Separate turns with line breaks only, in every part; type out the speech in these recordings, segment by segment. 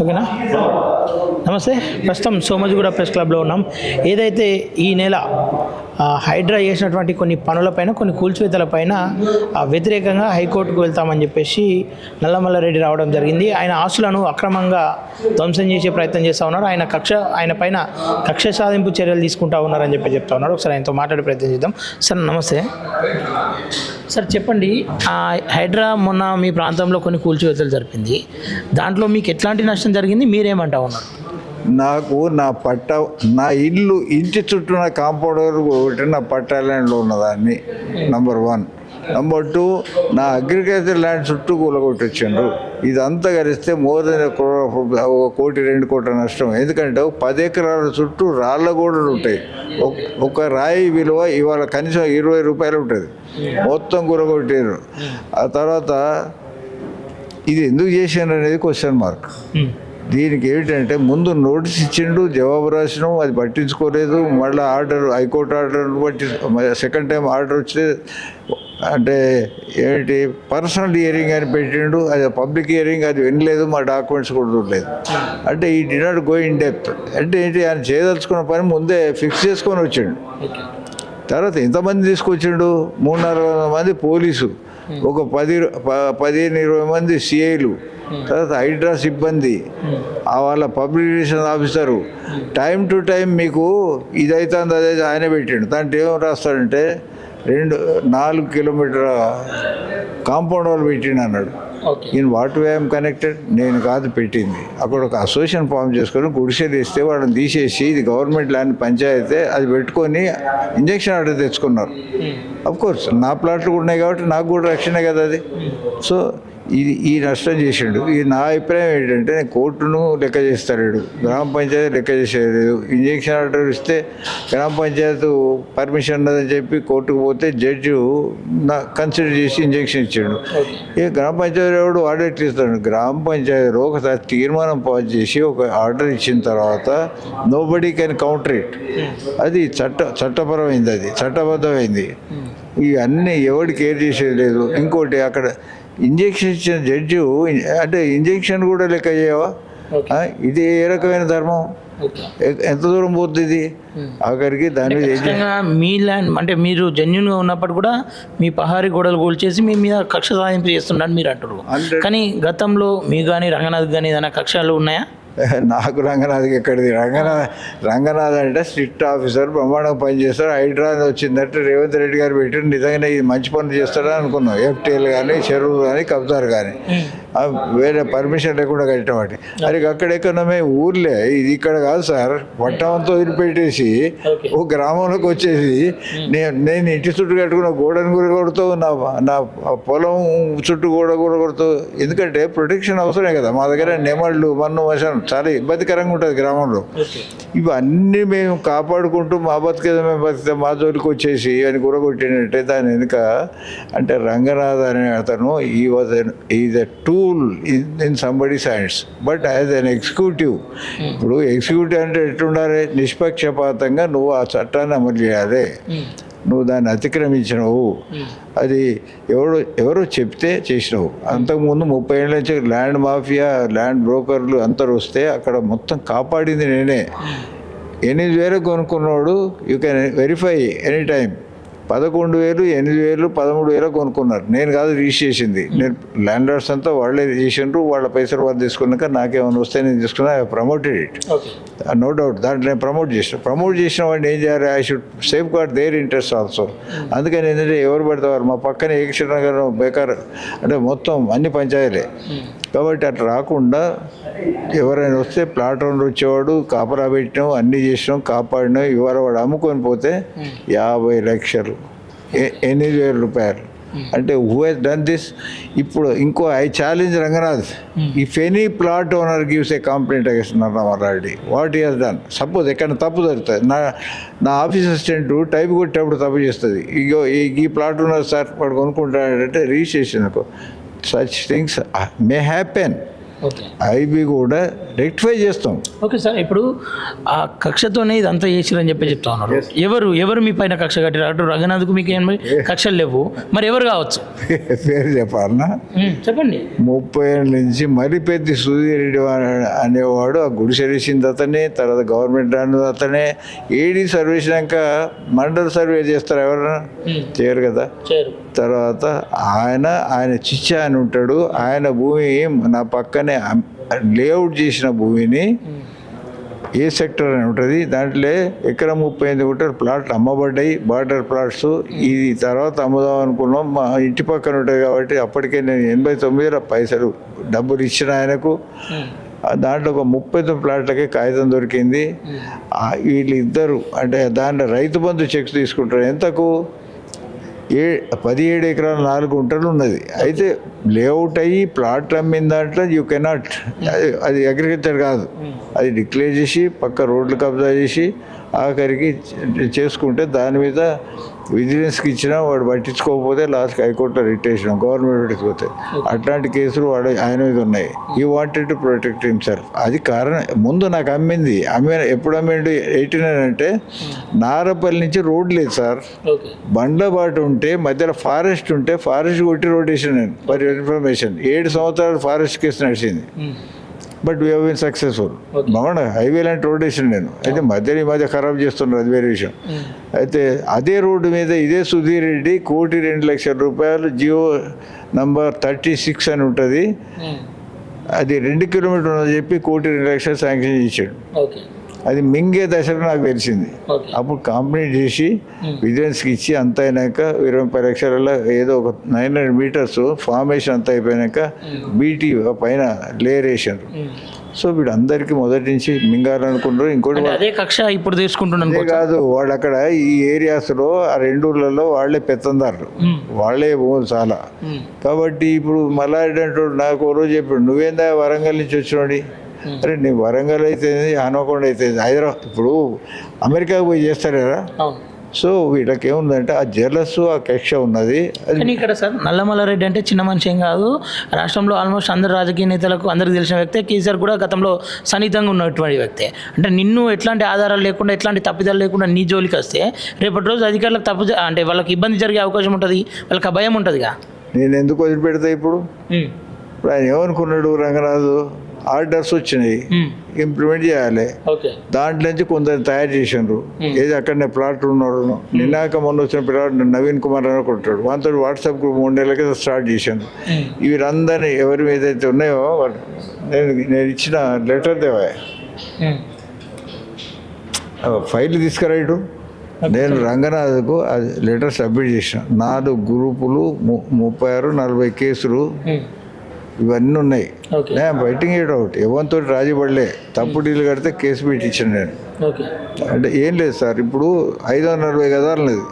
ఓకేనా. నమస్తే. ప్రస్తుతం సోమజిగూడ ప్రెస్ క్లబ్లో ఉన్నాం. ఏదైతే ఈ నెల హైడ్రా చేసినటువంటి కొన్ని పనులపైన, కొన్ని కూల్చివేతలపైన వ్యతిరేకంగా హైకోర్టుకు వెళ్తామని చెప్పేసి నల్లమల్లారెడ్డి రావడం జరిగింది. ఆయన ఆస్తులను అక్రమంగా ధ్వంసం చేసే ప్రయత్నం చేస్తూ ఉన్నారు. ఆయన పైన కక్ష సాధింపు చర్యలు తీసుకుంటా ఉన్నారని చెప్తా ఉన్నారు. ఒకసారి ఆయనతో మాట్లాడే ప్రయత్నం చేద్దాం. సార్ నమస్తే. సార్ చెప్పండి, హైడ్రా మొన్న మీ ప్రాంతంలో కొన్ని కూల్చివేతలు జరిపింది. దాంట్లో మీకు ఎట్లాంటి నష్టం జరిగింది, మీరేమంటా ఉన్నారు?
నాకు నా ఇంటి చుట్టూ నా కాంపౌండ్ వరకు ఒకటి నా పట్టా ల్యాండ్లో ఉన్నదాన్ని, నంబర్ 1. నంబర్ 2, నా అగ్రికల్చర్ ల్యాండ్ చుట్టూ కూలగొట్టొచ్చిండ్రు. ఇదంతా కలిస్తే మోర్ దెన్ 1 కోటి 2 కోట్ల నష్టం. ఎందుకంటే 10 ఎకరాల చుట్టూ రాళ్ళ గోడలు ఉంటాయి. ఒక రాయి విలువ ఇవాళ కనీసం 20 రూపాయలు ఉంటుంది. మొత్తం కూలగొట్టారు. ఆ తర్వాత ఇది ఎందుకు చేశాను అనేది క్వశ్చన్ మార్క్. దీనికి ఏమిటంటే ముందు నోటీస్ ఇచ్చిండు, జవాబు రాసినాం, అది పట్టించుకోలేదు. మళ్ళీ high court order second time order వచ్చి అంటే ఏమిటి పర్సనల్ హియరింగ్ అని పెట్టిండు. అది పబ్లిక్ హియరింగ్, అది వినలేదు, మా డాక్యుమెంట్స్ కూడా చూడలేదు. అంటే ఈ did not go in depth. అంటే ఏంటి, ఆయన చేయదలుచుకున్న పని ముందే ఫిక్స్ చేసుకొని వచ్చిండు. తర్వాత ఎంతమంది తీసుకొచ్చిండు? 300-400 మంది పోలీసు, ఒక 15-20 మంది సిఐలు, తర్వాత హైడ్రా సిబ్బంది, వాళ్ళ public relation officer. Time to time మీకు ఇదైతుంది అదే ఆయన పెట్టిండు. దాంట్లో ఏం రాస్తాడంటే 4 కిలోమీటర్ల కాంపౌండ్ వాళ్ళు పెట్టిండు అన్నాడు. In what way I'm connected? నేను కాదు పెట్టింది. అక్కడ ఒక అసోసియేషన్ ఫామ్ చేసుకొని గుడిసెలు ఇస్తే వాళ్ళని తీసేసి ఇది గవర్నమెంట్ ల్యాండ్ పంచాయతీ అది పెట్టుకొని ఇంజక్షన్ ఆర్డర్ తెచ్చుకున్నారు. అఫ్కోర్స్ నా ప్లాట్లు కూడా ఉన్నాయి కాబట్టి నాకు కూడా రక్షణే కదా అది. సో ఈ నష్టం చేసిండు. ఇది నా అభిప్రాయం ఏంటంటే, కోర్టును లెక్క చేస్తాడు, గ్రామ పంచాయతీ లెక్క చేసేది. ఇంజక్షన్ ఆర్డర్ ఇస్తే గ్రామ పంచాయతీ పర్మిషన్ ఉన్నదని చెప్పి కోర్టుకు పోతే జడ్జి కన్సిడర్ చేసి ఇంజక్షన్ ఇచ్చాడు. ఈ గ్రామ పంచాయతీ ఎవడు ఆర్డర్ ఇస్తాడు? గ్రామ పంచాయతీలో ఒకసారి తీర్మానం పాస్ చేసి ఒక ఆర్డర్ ఇచ్చిన తర్వాత నోబడీ కెన్ కౌంటర్ ఇట్. అది చట్టపరమైంది, అది చట్టబద్ధమైంది. ఇవన్నీ ఎవడు కేర్ చేసేది లేదు. ఇంకోటి, అక్కడ ఇంజక్షన్ ఇచ్చిన జడ్జి అంటే ఇంజక్షన్ కూడా లెక్క చేయవా? ఇది ఏ రకమైన ధర్మం? ఎంత దూరం పోతుంది ఇది? ఆఖరికి దాని
మీ ల్యాండ్ అంటే మీరు జెన్యున్గా ఉన్నప్పుడు కూడా మీ పహారీ గోడలు కూల్చేసి మీ మీద కక్ష సాధింపు చేస్తున్నాడు మీరు అంటారు. గతంలో మీ కానీ రంగనాథ్ కానీ ఏదైనా కక్షలు ఉన్నాయా?
నాకు రంగనాథ్కి ఎక్కడిది? రంగనాథ్ అంటే స్ట్రిక్ట్ ఆఫీసర్, బ్రహ్మాండంగా పనిచేస్తాడు. హైడ్రా వచ్చిందంటే రేవంత్ రెడ్డి గారు పెట్టి నిజంగానే ఇది మంచి పనులు చేస్తాడని అనుకున్నాం. ఎఫ్టీఎల్ కానీ, చెరువులు కానీ, కబ్జారు కానీ వేరే పర్మిషన్ లేకుండా కట్టబట్టి అది అక్కడెక్కడమే ఊర్లే. ఇది ఇక్కడ కాదు సార్. పట్టణంతో వదిలిపెట్టేసి ఓ గ్రామంలోకి వచ్చేసి నేను ఇంటి చుట్టూ కట్టుకున్న గోడను కూడా కొడుతావు, నా పొలం చుట్టూ కూడా కొడుతావు. ఎందుకంటే ప్రొటెక్షన్ అవసరమే కదా. మా దగ్గర నెమళ్ళు, మన్ను, మశానం చాలా ఇబ్బందికరంగా ఉంటుంది గ్రామంలో. ఇవన్నీ మేము కాపాడుకుంటూ మా బతికితే మా జోలికి వచ్చేసి అని కూరగొట్టినట్టే దాని వెనుక అంటే రంగనాథ్ అనే అతను is a tool in somebody's hands, but as an executive. ఇప్పుడు ఎగ్జిక్యూటివ్ అంటే ఎట్లుండాలి? నిష్పక్షపాతంగా నువ్వు ఆ చట్టాన్ని అమలు చేయాలి. నువ్వు దాన్ని అతిక్రమించినవు, అది ఎవరో చెప్తే చేసినావు. అంతకుముందు 30 ఏళ్ళ నుంచి ల్యాండ్ మాఫియా, ల్యాండ్ బ్రోకర్లు అందరు వస్తే అక్కడ మొత్తం కాపాడింది నేనే. 8,000 కొనుక్కున్నాడు, you can verify any time. 11,000, 8,000, 13,000 కొనుక్కున్నారు. నేను కాదు రిజిస్టర్ చేసింది. నేను ల్యాండ్ లార్డ్స్ అంతా వాళ్ళే చేసిండ్రు. వాళ్ళ పైసలు వాళ్ళు తీసుకున్నాక నాకేమైనా వస్తే నేను తీసుకున్నా. I promoted it, no doubt. దాంట్లో నేను ప్రమోట్ చేసిన వాడిని ఏం చేయాలి? I should safeguard their interest also. అందుకని ఏంటంటే ఎవరు పడతారు? మా పక్కన ఏకశివ నగర్ బేకార్ అంటే మొత్తం అన్ని పంచాయతీలే కాబట్టి అట్లా రాకుండా ఎవరైనా వస్తే ప్లాట్ ఓనర్ వచ్చేవాడు, కాపరా పెట్టినాం, అన్నీ చేసినాం, కాపాడినాం. ఇవాళ వాడు అమ్ముకొని పోతే 50 లక్షలు, 8,000 రూపాయలు. అంటే హూ హెస్ డన్ దిస్? ఇప్పుడు ఇంకో I challenge Ranganath, if any plot owner gives a complaint against Nallamalla Reddy, what he has done? Suppose ఎక్కడ తప్పు జరుగుతుంది, నా ఆఫీస్ అసిస్టెంట్ టైప్ కొట్టేటప్పుడు తప్పు చేస్తుంది. ఇగో ఈ ప్లాట్ ఓనర్ సార్ వాడు కొనుక్కుంటాడంటే registration, such things may happen.
Okay
అవి కూడా రెక్టిఫై చేస్తాం.
ఓకే సార్, ఇప్పుడు ఆ కక్షతోనే ఇదంతా చేసిరని చెప్పి చెప్తా ఉన్నారు. ఎవరు మీ పైన కక్ష కట్టారు? అటు రఘునాథ్కు మీకు ఏం కక్షలు లేవు, మరి ఎవరు కావచ్చు?
పేరు చెప్పాలన్నా?
చెప్పండి.
30 ఏళ్ళ నుంచి మరిపెద్ది సుధీర్ రెడ్డి అనేవాడు ఆ గుడిసె వేసింది అతనే, తర్వాత గవర్నమెంట్ అన్నది అతనే. ఏడీ సర్వే చేసినాక మండల్ సర్వే చేస్తారు ఎవరైనా? చేయరు కదా. తర్వాత ఆయన చిచ్చా అని ఉంటాడు, ఆయన భూమి నా పక్కనే లేఅవుట్ చేసిన భూమిని ఏ సెక్టర్ అని ఉంటుంది, దాంట్లో ఎకరం 38 గుంటలు ప్లాట్లు అమ్మబడ్డాయి, బార్డర్ ప్లాట్స్. ఇది తర్వాత అమ్ముదాం అనుకున్నాం, మా ఇంటి పక్కన ఉంటుంది కాబట్టి అప్పటికే నేను 89 పైసలు డబ్బులు ఇచ్చిన ఆయనకు. దాంట్లో ఒక 39 ప్లాట్లకే కాగితం దొరికింది. వీళ్ళిద్దరు అంటే దాంట్లో రైతు బంధు చెక్స్ తీసుకుంటారు. ఎంతకు? 17 ఎకరాలు 4 గుంటలు ఉన్నది. అయితే లేఅవుట్ అయ్యి ప్లాట్ అమ్మిన దాంట్లో యూ కెనాట్, అది అగ్రికల్చర్ కాదు, అది డిక్లేర్ చేసి పక్క రోడ్లు కబ్జా చేసి ఆఖరికి చేసుకుంటే దాని మీద విజిలెన్స్కి ఇచ్చినా వాడు పట్టించుకోకపోతే లాస్ట్కి హైకోర్టులో రిట్ చేసినాం, గవర్నమెంట్ పట్టించుకోతే. అట్లాంటి కేసులు ఆయన మీద ఉన్నాయి. ఈ వాంటెడ్ టు ప్రొటెక్ట్ హిమ్సెల్ఫ్. అది కారణం. ముందు నాకు ఎప్పుడు అమ్మిండు 89 అంటే నారపల్లి నుంచి రోడ్ లేదు సార్, బండ్లబాటు ఉంటే మధ్యలో ఫారెస్ట్ ఉంటే ఫారెస్ట్ కొట్టి రోడ్ వేసాను నేను. ఫర్ ఇన్ఫర్మేషన్ 7 సంవత్సరాలు ఫారెస్ట్ కేసు నడిచింది. But we have been successful. బాగుండ హైవే లాంటి రోడ్ వేసాను నేను. అయితే ఈ మధ్య ఖరాబ్ చేస్తున్నారు, అది వేరే విషయం. అయితే అదే రోడ్డు మీద ఇదే సుధీర్ రెడ్డి 1,02,00,000 రూపాయలు జియో నంబర్ 36 అని ఉంటుంది, అది 2 కిలోమీటర్లు ఉందని చెప్పి 1,02,00,000 శాంక్షన్ చేశాడు. అది మింగే దశలో నాకు తెలిసింది. అప్పుడు కంప్లైంట్ చేసి విజిలెన్స్కి ఇచ్చి అంత అయినాక 20 లక్షల ఏదో ఒక 900 మీటర్స్ ఫార్మేషన్ అంతా అయిపోయినాక బీటీ పైన లేయర్ వేసారు. సో వీళ్ళందరికీ మొదటి నుంచి మింగాలనుకుంటారు. ఇంకోటి
అదే కక్ష ఇప్పుడు తీసుకుంటున్నాను
కాదు, వాళ్ళు అక్కడ ఈ ఏరియాస్లో ఆ 2 ఊర్లలో వాళ్ళే పెత్తందారులు, వాళ్ళే చాలా. కాబట్టి ఇప్పుడు మల్లారెడ్డి అంటాడు, నాకు ఓ రోజు చెప్పాడు, నువ్వేందా వరంగల్ నుంచి వచ్చినోడి? అరే నీ వరంగల్ అయితే హనుమకొండ అయితే హైదరాబాద్, ఇప్పుడు అమెరికాకు పోయి చేస్తారు కదా. సో వీళ్ళకి ఏముందంటే ఆ జెలస్, ఆ కక్ష ఉన్నది.
కానీ ఇక్కడ సార్ నల్లమల్లారెడ్డి అంటే చిన్న మనిషి ఏం కాదు. రాష్ట్రంలో ఆల్మోస్ట్ అందరు రాజకీయ నేతలకు అందరికి తెలిసిన వ్యక్తే. కేసీఆర్ కూడా గతంలో సన్నిహితంగా ఉన్నటువంటి వ్యక్తే. అంటే నిన్ను ఎట్లాంటి ఆధారాలు లేకుండా, ఎట్లాంటి తప్పిదాలు లేకుండా నీ జోలికి వస్తే రేపటి రోజు అధికారులకు అంటే వాళ్ళకి ఇబ్బంది జరిగే అవకాశం ఉంటుంది, వాళ్ళకి భయం ఉంటుందిగా.
నేను ఎందుకు వదిలిపెడతా? ఇప్పుడు ఆయన ఏమనుకున్నాడు రంగనాథ్, ఆర్డర్స్ వచ్చినాయి, ఇంప్లిమెంట్ చేయాలి. దాంట్లో నుంచి కొందరు తయారు చేసిండ్రు. ఏది అక్కడనే ప్లాట్ ఉన్నాడు. మొన్న వచ్చిన పిల్లాడు నవీన్ కుమార్ అని కొట్టాడు, వాళ్ళతో వాట్సాప్ గ్రూప్ 3 నెలలకి స్టార్ట్ చేశాను. వీరందరినీ ఎవరి మీద అయితే ఉన్నాయో నేను ఇచ్చిన లెటర్ దేవా, ఫైల్ తీసుకురాడు. నేను రంగనాథ్కు అది లెటర్ సబ్మిట్ చేసిన. 4 గ్రూపులు, 36-40 కేసులు ఇవన్నీ ఉన్నాయి. నేను బయటింగ్ ఇట్ అవుట్, ఎవరితో రాజీ పడలే. తప్పు డీలు కడితే కేసు పెట్టించాను నేను. అంటే ఏం లేదు సార్, ఇప్పుడు 540 గదాలు లేదు,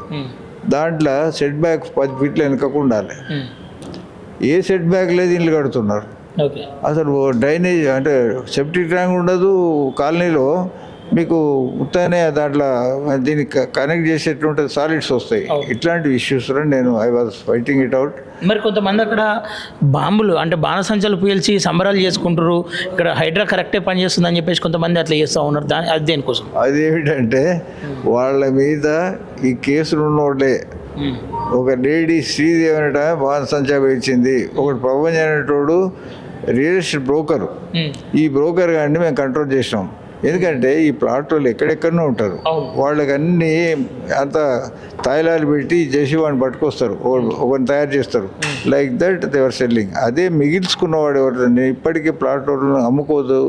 దాంట్లో సెట్ బ్యాక్ 10 ఫీట్లు వెనకకు ఉండాలి. ఏ సెట్ బ్యాక్ లేదు, ఇల్లు కడుతున్నారు. అసలు డ్రైనేజ్ అంటే సెప్టిక్ ట్యాంక్ ఉండదు కాలనీలో. మీకు ఉత్తనే దాంట్లో దీన్ని కనెక్ట్ చేసేటువంటి సాలిడ్స్ వస్తాయి. ఇట్లాంటి ఇష్యూస్లో నేను I was fighting it out.
మరి కొంతమంది అక్కడ బాంబులు అంటే బాణసంచాలు పీల్చి సంబరాలు చేసుకుంటారు, ఇక్కడ హైడ్రా కరెక్టే పనిచేస్తుందని చెప్పేసి కొంతమంది అట్లా చేస్తూ ఉన్నారు. అది దేనికోసం?
అదేమిటంటే వాళ్ళ మీద ఈ కేసులు ఉన్నోళ్ళే. ఒక లేడీ శ్రీదేవి అనేట బాణసంచా పేల్చింది, ఒకటి ప్రపంచం అనేటోడు రియల్ ఎస్టేట్ బ్రోకరు. ఈ బ్రోకర్ గారిని మేము కంట్రోల్ చేసినాం. ఎందుకంటే ఈ ప్లాట్ వాళ్ళు ఎక్కడెక్కడనే ఉంటారు, వాళ్ళకి అన్నీ అంత తాయిలాలు పెట్టి చేసి వాడిని పట్టుకొస్తారు, ఒకరిని తయారు చేస్తారు. Like that they're selling. అదే మిగిల్చుకున్నవాడు ఎవరు, ఇప్పటికీ ప్లాట్ వాళ్ళని అమ్ముకోదు,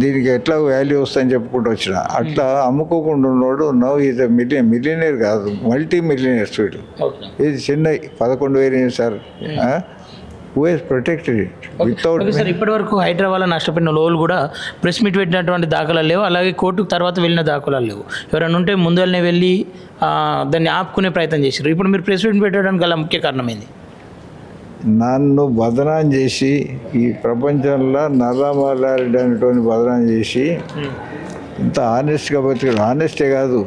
దీనికి ఎట్లా వాల్యూ వస్తుందని చెప్పుకుంటూ వచ్చిన. అట్లా అమ్ముకోకుండా ఉన్నవాడు నవ్ ఈజ్ మిలియనీర్ కాదు, మల్టీ మిలియనీర్స్. వీడు ఇది చెన్నై 11,000 సార్.
సార్ ఇప్పటి వరకు హైదరాబాద్లో నష్టపోయిన లోన్లు కూడా ప్రెస్ మీట్ పెట్టినటువంటి దాఖలాలు లేవు, అలాగే కోర్టుకు తర్వాత వెళ్ళిన దాఖలాలు లేవు. ఎవరైనా ఉంటే ముందుగానే వెళ్ళి దాన్ని ఆపుకునే ప్రయత్నం చేశారు. ఇప్పుడు మీరు ప్రెస్ మీట్ పెట్టడానికి గల ముఖ్య కారణం ఏంది?
నన్ను బదనాం చేసి ఈ ప్రపంచంలో నల్లమల్లారెడ్డి అనేటువంటి బదనాం చేసి ఇంత ఆనెస్ట్గా బతికాడు. ఆనెస్టే కాదు,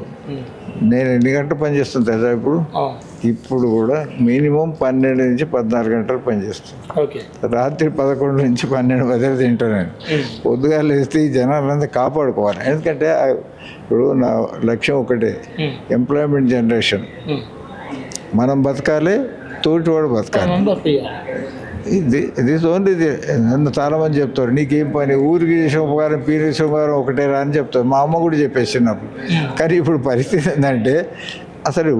నేను ఎన్ని గంటలు పనిచేస్తాను తెలుసా ఇప్పుడు? ఇప్పుడు కూడా మినిమం 12 నుంచి 14 గంటలు పనిచేస్తాను.
ఓకే.
రాత్రి 11 నుంచి 12 వదిలి తింటాను. పొద్దుగా లేస్తే ఈ జనాలంతా కాపాడుకోవాలి. ఎందుకంటే ఇప్పుడు నా లక్ష్యం ఒకటే, ఎంప్లాయ్మెంట్ జనరేషన్. మనం బతకాలి, తోటివాడు బతకాలి. ఇది ఓన్లీ నన్ను చాలామంది చెప్తారు, నీకేం పని, ఊరికి చేసే ఉపకారం పీరు చేసే ఉపకారం ఒకటే రా అని చెప్తారు. మా అమ్మ కూడా చెప్పేసినప్పుడు. కానీ ఇప్పుడు పరిస్థితి ఏంటంటే అసలు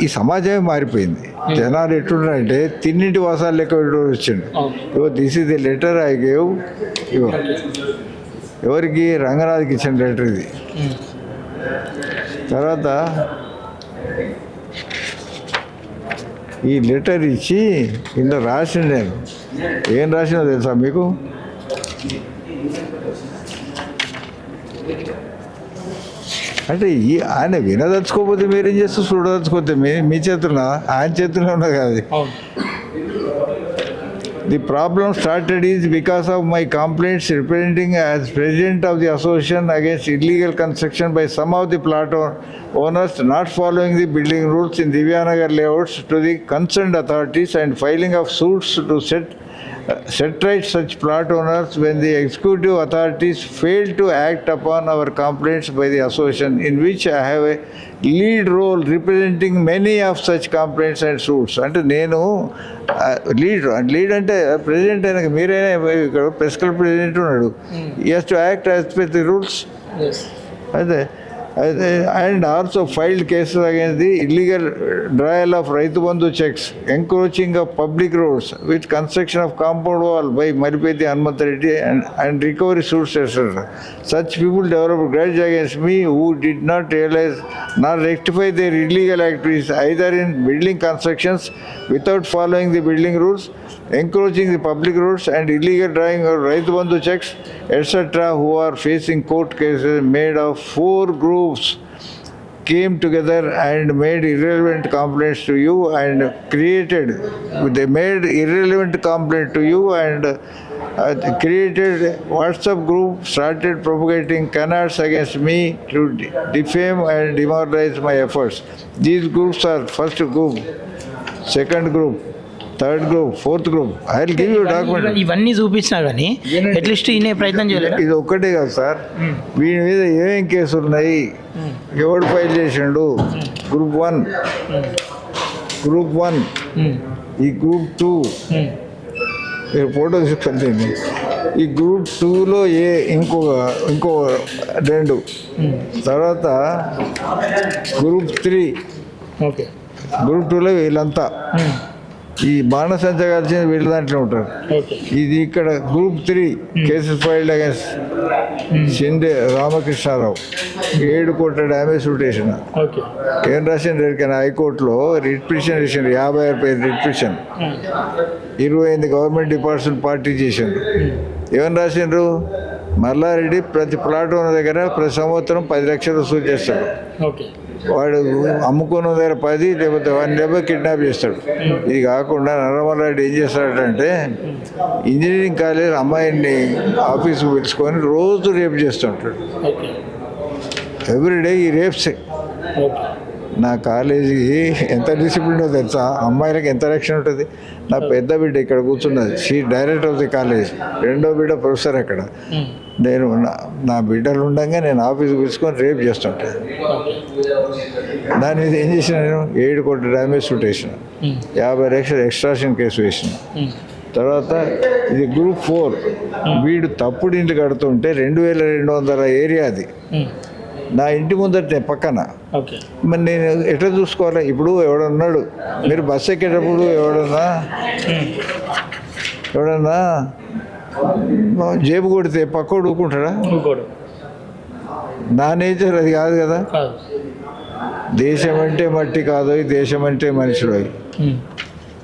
ఈ సమాజమే మారిపోయింది. జనాలు ఎట్లున్నారంటే తిన్నింటి వాసాలు లెక్క వచ్చిండు. This is the letter I gave. ఎవరికి? రంగనాథ్కి ఇచ్చిన లెటర్ ఇది. తర్వాత ఈ లెటర్ ఇచ్చి ఇందులో రాసిండు. నేను ఏం రాసినా తెలుసా మీకు? అంటే ఆయన వినదలుచుకోకపోతే మీరేం చేస్తారు, చూడదలుచుకోతే మీ చేతుల్లో, ఆయన చేతుల్లో ఉన్నది కాదు. The problem started is because of my complaints representing as president of the association against illegal construction by some of the plot owners not following the building rules in Divyanagar layouts to the concerned authorities and filing of suits to set right such plot owners when the executive authorities failed to act upon our complaints by the association, in which I have a lead role representing many of such complaints and suits. అంటే నేను lead అంటే president అయినా మీరైనా ఇక్కడ press club president ఉన్నాడు. He has to act as per the rules. అదే and also filed cases against the illegal drawal of Raitu Bandhu checks, encroaching of public roads with construction of compound wall by Maripeti Hanumanth Reddy and recovery suits, etc. Such people developed grudge against me who did not realize nor rectify their illegal activities either in building constructions without following the building rules, encroaching the public roads and illegal drawing of Raitu Bandhu checks, etc., who are facing court cases made of 4 groups came together and made irrelevant complaints to you and created created WhatsApp group, started propagating canards against me to defame and demoralize my efforts. These groups are first group, second group, third group, fourth group. I will give you document.
ఇవన్నీ చూపించినా కానీ at least ఈయన ప్రయత్నం చేయలేదు.
ఇది ఒక్కటే కాదు sir, వీడి మీద ఏమేం కేసులు ఉన్నాయి, ఎవడు ఫైల్ చేసిండు. గ్రూప్ 1, ఈ గ్రూప్ 2 ఫోటో తీసుకెళ్తుంది. ఈ గ్రూప్ 2లో ఇంకో 2, తర్వాత గ్రూప్ 3,
ఓకే.
గ్రూప్ 2లో వీళ్ళంతా ఈ బాణసంచ కలిసిన వీళ్ళ దాంట్లో ఉంటారు. ఇది ఇక్కడ group 3 cases filed against Shinde Ramakrishna Rao, 7 కోట్ల డ్యామేజ్ సూటేషన్. ఏం రాసిన రేడికైనా హైకోర్టులో రిట్ పిటిషన్ చేసిండు, 56 పేరు writ petition. 28 government department party చేసిండ్రు. ఏమని రాసిండ్రు? మల్లారెడ్డి ప్రతి ప్లాట్ ఉన్న దగ్గర ప్రతి సంవత్సరం 10 లక్షలు వసూలు చేస్తాడు. వాడు అమ్ముకున్న దగ్గర 10 లేకపోతే 1 కిడ్నాప్ చేస్తాడు. ఇది కాకుండా నరమల్లారెడ్డి ఏం చేస్తాడంటే ఇంజనీరింగ్ కాలేజ్ అమ్మాయిని ఆఫీస్కి పిలుచుకొని రోజు రేప్ చేస్తుంటాడు. ఎవ్రీడే ఈ రేప్సే. నా కాలేజీకి ఎంత డిసిప్లినో తెలుసా, అమ్మాయిలకు ఎంత రక్షణ ఉంటుంది. నా పెద్ద బిడ్డ ఇక్కడ కూర్చున్నది, she director of the college, రెండో బిడ్డ ప్రొఫెసర్ అక్కడ. నేను నా బిడ్డలు ఉండగా నేను ఆఫీస్కి పిలుచుకొని రేప్ చేస్తుంటాను. దాని మీద ఏం చేసిన, నేను 7 కోట్ల డ్యామేజ్ సూట్ వేసిన, 50 లక్షలు ఎక్స్ట్రాషన్ కేసు వేసిన. తర్వాత ఇది గ్రూప్ 4, వీడు తప్పుడు ఇంటి కడుతుంటే 2200 ఏరియా అది, నా ఇంటి ముందట పక్కన. మరి నేను ఎట్లా చూసుకోవాలి? ఇప్పుడు ఎవడన్నాడు, మీరు బస్సు ఎక్కేటప్పుడు ఎవడన్నా జేబు కొడితే పక్కోడు ఊరుకుంటాడా? నా నేచర్ అది కాదు కదా. దేశం అంటే మట్టి కాదు, దేశం అంటే మనుషులు.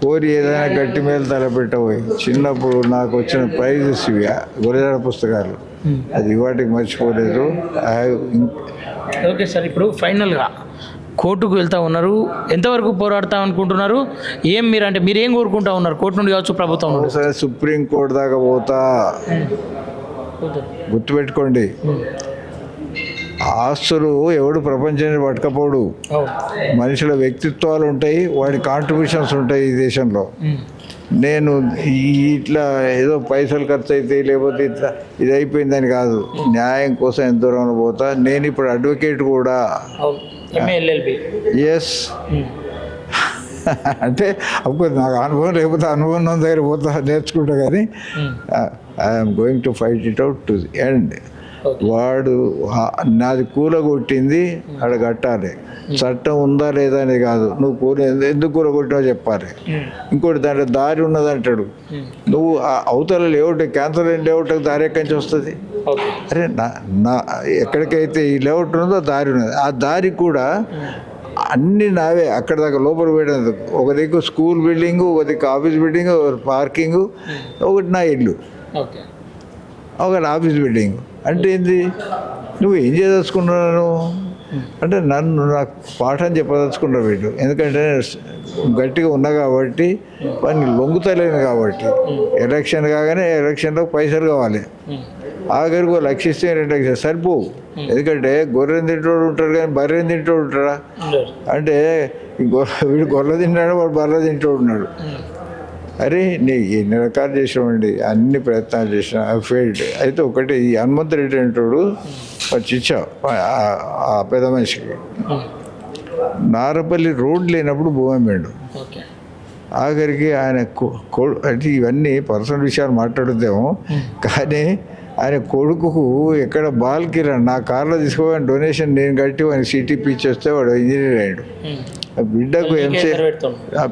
కోరి ఏదైనా గట్టి మీద తలపెట్టబోయి చిన్నప్పుడు నాకు వచ్చిన ప్రైజెస్ ఇవి, గురజాడ పుస్తకాలు, అది వాటికి మర్చిపోలేదు.
ఓకే సార్, ఇప్పుడు ఫైనల్గా కోర్టుకు వెళ్తూ ఉన్నారు, ఎంతవరకు పోరాడతాం అనుకుంటున్నారు? మీరు ఏం కోరుకుంటా ఉన్నారు? కోర్టు నుండి కావచ్చు, ప్రభుత్వం నుండి?
సరే, సుప్రీం కోర్టు దాకా పోతా. గుర్తుపెట్టుకోండి, ఆస్తులు ఎవడు ప్రపంచాన్ని పట్టుకపోడు. మనుషుల వ్యక్తిత్వాలు ఉంటాయి, వాడి కాంట్రిబ్యూషన్స్ ఉంటాయి ఈ దేశంలో. నేను ఇట్లా ఏదో పైసలు ఖర్చు అయితే లేకపోతే ఇట్లా ఇది అయిపోయిందని కాదు, న్యాయం కోసం ఎంత దూరం పోతా. నేను ఇప్పుడు అడ్వకేట్ కూడా. ఎస్, అంటే అప్పుడు నాకు అనుభవం లేకపోతే అనుభవం దగ్గర పోతా నేర్చుకుంటా, కానీ I'm going to fight it out to the end. వాడు నాది కూలగొట్టింది ఆడ కట్టాలి. చట్టం ఉందా లేదా అనేది కాదు, నువ్వు ఎందుకు కూలగొట్టినావు చెప్పాలి. ఇంకోటి దాంట్లో దారి ఉన్నదంటాడు. నువ్వు అవతల లేఅవుట్ క్యాన్సర్ అయిన లేఅవుట్ దారి ఎక్కడి నుంచి వస్తుంది? అరే నా ఎక్కడికైతే ఈ లేఅవుట్ ఉన్నదో దారి ఉన్నది, ఆ దారి కూడా అన్నీ నావే. అక్కడ దాకా లోపల పోయేందుకు ఒక దిక్కు స్కూల్ బిల్డింగు, ఒక దిక్కు ఆఫీస్ బిల్డింగు, పార్కింగు, ఒకటి నా ఇల్లు, ఒకటి ఆఫీస్ బిల్డింగ్. అంటే ఏంది, నువ్వు ఏం చేయదలుచుకున్నాను అంటే నన్ను నాకు పాఠం చెప్పదలుచుకున్నారు వీళ్ళు. ఎందుకంటే గట్టిగా ఉన్నా కాబట్టి, వాడిని లొంగుతలేను కాబట్టి. ఎలక్షన్ కాగానే ఎలక్షన్లో పైసలు కావాలి, ఆఖరికి 1 లక్ష ఇస్తే 2 లక్షలు సరిపోవు. ఎందుకంటే గొర్రెని తింటోడు ఉంటాడు కానీ బర్రెని తింటోడు ఉంటాడా? అంటే వీడు గొర్రె తింటాడు, వాడు బర్రె తింటోడు ఉన్నాడు. అరే నీ ఎన్ని రకాలు చేసామండి, అన్ని ప్రయత్నాలు చేసిన, ఫెయిల్డ్. అయితే ఒకటి ఈ హనుమంత్ రెడ్డి అంటాడు, వచ్చి ఇచ్చా ఆ పెద్ద మనిషికి నారపల్లి రోడ్ లేనప్పుడు భూమి అమ్మాడు. ఆఖరికి ఆయన అంటే ఇవన్నీ పర్సనల్ విషయాలు మాట్లాడుద్దాము, కానీ ఆయన కొడుకుకు ఎక్కడ బాల్ కిరణ్ నా కార్లో తీసుకోవాలని డొనేషన్ నేను కట్టి వాడిని సిటీపీ ఇచ్చేస్తే వాడు ఇంజనీర్ అయ్యాడు. బిడ్డకు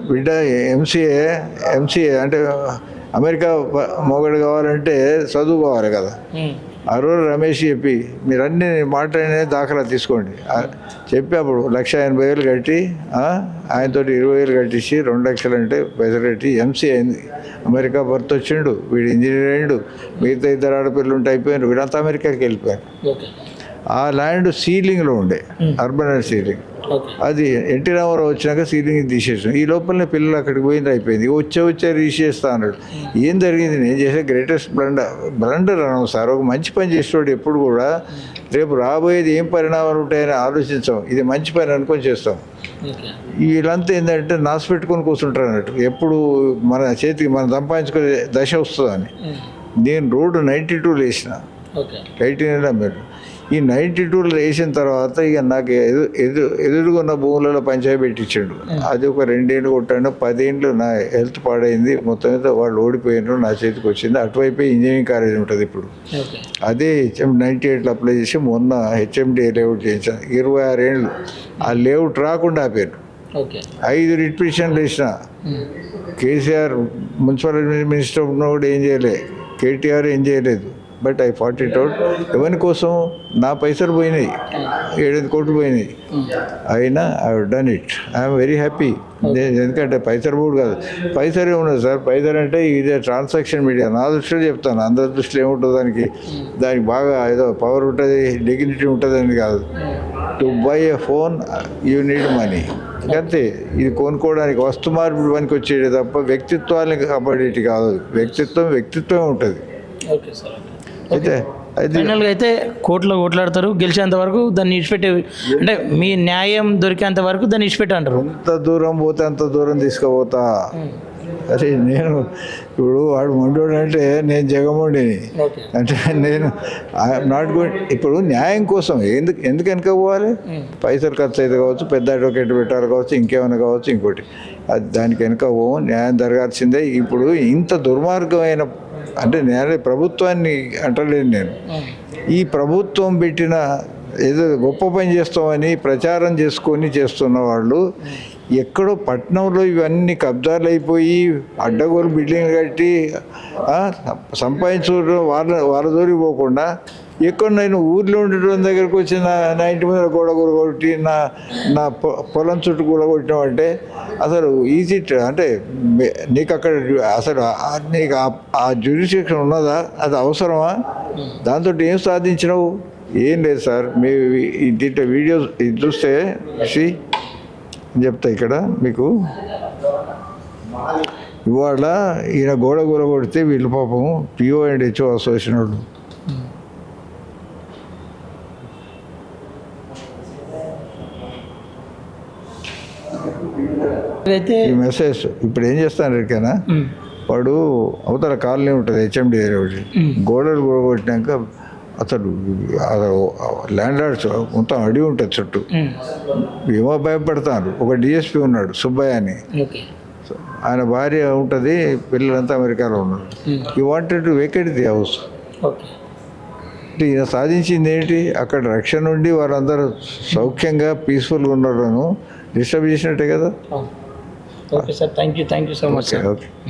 బిడ్డ ఎంసీఏ అంటే అమెరికా మొగడు కావాలంటే చదువు కావాలి కదా. ఆ రోజు రమేష్ చెప్పి మీరు అన్ని మాట్లాడిన దాఖలా తీసుకోండి చెప్పి అప్పుడు 1,80,000 కట్టి ఆయనతో 20,000 కట్టించి 2 లక్షలు అంటే పైసలు కట్టి ఎంసీఏ అయింది. అమెరికా భర్త వచ్చిండు, వీడు ఇంజనీర్ అయ్యిండు, మిగతా 2 ఆడపిల్లలు ఉంటే అయిపోయారు, వీడంతా అమెరికాకి వెళ్ళిపోయారు. ఆ ల్యాండ్ సీలింగ్లో ఉండే, అర్బన్ సీలింగ్. అది ఎన్టీ రామారావు వచ్చినాక సీలింగ్ తీసేసాం. ఈ లోపలనే పిల్లలు అక్కడికి పోయింది, అయిపోయింది. వచ్చే రీచేస్తా అన్నాడు. ఏం జరిగింది? నేను చేసే గ్రేటెస్ట్ బ్లండర్ అన్నాం సార్. ఒక మంచి పని చేసేవాడు ఎప్పుడు కూడా రేపు రాబోయేది ఏం పరిణామాలు ఉంటాయని ఆలోచించాం, ఇది మంచి పని అనుకొని చేస్తాం. వీళ్ళంతా ఏంటంటే నాసు పెట్టుకొని కూర్చుంటారు అన్నట్టు, ఎప్పుడు మన చేతికి మనం సంపాదించుకునే దశ వస్తుందని. నేను రోడ్డు 92 వేసిన, 89 అమ్మాడు. ఈ 92 వేసిన తర్వాత ఇక నాకు ఎదురుగున్న భూములలో పంచాయతీ పెట్టించాడు. అది ఒక 2 ఏళ్ళు కొట్టాను, 10 ఏళ్ళు నా హెల్త్ పాడైంది. మొత్తం మీద వాళ్ళు ఓడిపోయినారు, నా చేతికి వచ్చింది. అటువైపు ఇంజనీరింగ్ కాలేజ్ ఉంటుంది ఇప్పుడు, అదే HM 98లో అప్లై చేసి మొన్న HMD లేఅవుట్ చేయించాను. 26 ఏళ్ళు ఆ లేఅవుట్ రాకుండా ఆపారు. 5 రిట్ పిటిషన్లు వేసిన. కేసీఆర్ మున్సిపల్ మినిస్టర్ ఉన్నప్పుడు ఏం చేయలే, KTR ఏం చేయలేదు. But I fought it out. ఎవరి కోసం? నా పైసలు పోయినాయి, 7 కోట్లు పోయినాయి. అయినా I done it. I'm very happy. ఎందుకంటే పైసలు కూడా కాదు, పైసలే ఉన్నది సార్. పైసలు అంటే ఇదే ట్రాన్సాక్షన్ మీడియా. నా దృష్టిలో చెప్తాను, అందరి దృష్టిలో ఏముంటుంది దానికి బాగా ఏదో పవర్ ఉంటుంది, డిగ్నిటీ ఉంటుందని కాదు. To buy a phone you need money, అంతే. ఇది కొనుక్కోవడానికి వస్తు మార్పిడి పనికి వచ్చేది తప్ప వ్యక్తిత్వాన్ని కాపాడేటి కాదు. వ్యక్తిత్వం ఉంటుంది.
అయితే ఫైనల్గా అయితే కోర్టులో కొట్లాడతారు, గెలిచేంత వరకు దాన్ని ఇచ్చిపెట్టే, అంటే మీ న్యాయం దొరికేంత వరకు దాన్ని ఇచ్చిపెట్టే అంటారు.
ఎంత దూరం పోతే అంత దూరం తీసుకుపోతా. అరే నేను ఇప్పుడు వాడు మొండోడు అంటే నేను జగమోడిని అంటే నేను నాట్ గోయింగ్. ఇప్పుడు న్యాయం కోసం ఎందుకు వెనక పోవాలి? పైసలు ఖర్చు అయితే కావచ్చు, పెద్ద అడ్వకేట్ పెట్టాలి కావచ్చు, ఇంకేమైనా కావచ్చు, ఇంకోటి అది దానికి వెనక పోవు. న్యాయం జరగాల్సిందే. ఇప్పుడు ఇంత దుర్మార్గమైన అంటే నేను ప్రభుత్వాన్ని అంటలేను, నేను ఈ ప్రభుత్వం పెట్టిన ఏదో గొప్ప పని చేస్తామని ప్రచారం చేసుకొని చేస్తున్న వాళ్ళు ఎక్కడో పట్టణంలో ఇవన్నీ కబ్జాలు అయిపోయి అడ్డగోలు బిల్డింగ్ కట్టి సంపాదించుకోవడం వాళ్ళ దూరి పోకుండా ఎక్కడ నేను ఊర్లో ఉండేటువంటి దగ్గరకు వచ్చి నా ఇంటి మీద గోడ కొట్టి నా పొలం చుట్టూ కూలగొట్టినాం అంటే అసలు ఈజీ. అంటే నీకు అక్కడ అసలు నీకు ఆ జ్యూరిడిక్షన్ ఉన్నదా? అది అవసరమా? దాంతో ఏం సాధించినావు? ఏం లేదు సార్. మీ దీంట్లో వీడియోస్ ఇది చూస్తే చెప్తా ఇక్కడ మీకు. ఇవాళ ఈయన గోడ కొడితే వీళ్ళు పాపం PO అండ్ HO అసోసియేషన్ వాళ్ళు
అయితే
ఈ మెసేజ్ ఇప్పుడు ఏం చేస్తాను ఎరికేనా, వాడు అవతల కాలనీ ఉంటుంది హెచ్ఎండి ఏరియా ఒకటి, గోడలు కొట్టినాక అతడు ల్యాండ్ లార్డ్స్ మొత్తం అడిగి ఉంటుంది చుట్టూ, ఏమో భయపడతారు. ఒక డిఎస్పీ ఉన్నాడు సుబ్బయ్య అని,
ఓకే
ఆయన భార్య ఉంటుంది, పిల్లలంతా అమెరికాలో ఉన్నారు. ఈ wanted to vacate the house.
Okay
అంటే ఈయన సాధించింది ఏంటి, అక్కడ రక్షణ ఉండి వారందరూ సౌఖ్యంగా పీస్ఫుల్గా ఉన్నారను డిస్టర్బ్ చేసినట్టే కదా.
Okay sir, thank you so much sir.
Okay.